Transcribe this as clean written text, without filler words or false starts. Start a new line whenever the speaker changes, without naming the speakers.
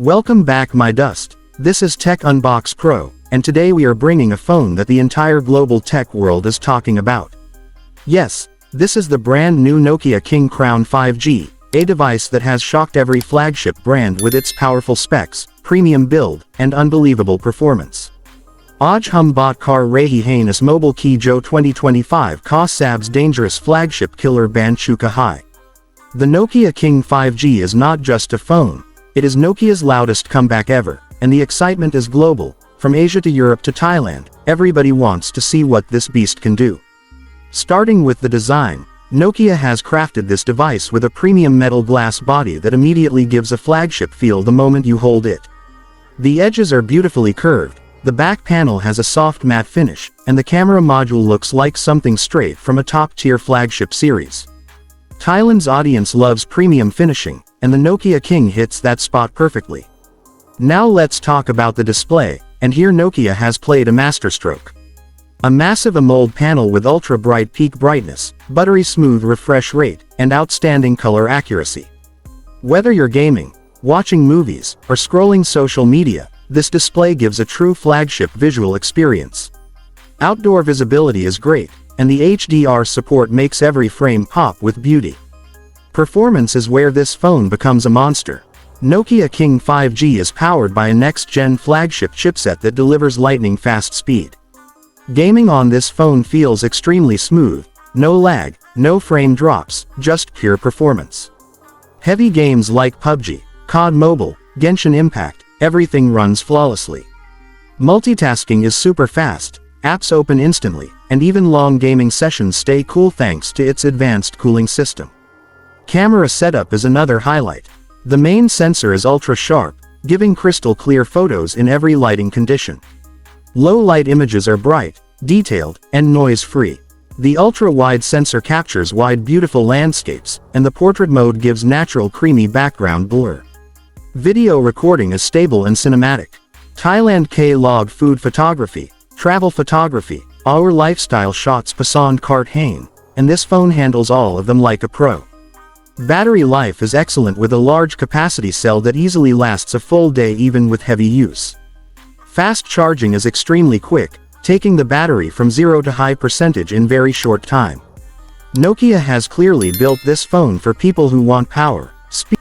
Welcome back my dust. This is TechUnboxPro, and today we are bringing a phone that the entire global tech world is talking about. Yes, this is the brand new Nokia King Crown 5G, a device that has shocked every flagship brand with its powerful specs, premium build, and unbelievable performance. Aaj hum baat kar rahe hain is mobile ki jo 2025 ka sabse dangerous flagship killer ban chuka hai. The Nokia King 5G is not just a phone. It is Nokia's loudest comeback ever, and the excitement is global. From Asia to Europe to Thailand, everybody wants to see what this beast can do. Starting with the design, Nokia has crafted this device with a premium metal glass body that immediately gives a flagship feel the moment you hold it. The edges are beautifully curved, the back panel has a soft matte finish, and the camera module looks like something straight from a top-tier flagship series. Thailand's audience loves premium finishing, and the Nokia King hits that spot perfectly. Now let's talk about the display, and here Nokia has played a masterstroke. A massive AMOLED panel with ultra-bright peak brightness, buttery smooth refresh rate, and outstanding color accuracy. Whether you're gaming, watching movies, or scrolling social media, this display gives a true flagship visual experience. Outdoor visibility is great, and the HDR support makes every frame pop with beauty. Performance is where this phone becomes a monster. Nokia King 5G is powered by a next-gen flagship chipset that delivers lightning-fast speed. Gaming on this phone feels extremely smooth, no lag, no frame drops, just pure performance. Heavy games like PUBG, COD Mobile, Genshin Impact, everything runs flawlessly. Multitasking is super fast, apps open instantly, and even long gaming sessions stay cool thanks to its advanced cooling system. Camera setup is another highlight. The main sensor is ultra-sharp, giving crystal-clear photos in every lighting condition. Low-light images are bright, detailed, and noise-free. The ultra-wide sensor captures wide beautiful landscapes, and the portrait mode gives natural creamy background blur. Video recording is stable and cinematic. Thailand K-log food photography, travel photography, our lifestyle shots pasand kart hain, and this phone handles all of them like a pro. Battery life is excellent with a large capacity cell that easily lasts a full day even with heavy use. Fast charging is extremely quick, taking the battery from 0 to high percentage in very short time. Nokia has clearly built this phone for people who want power, speed,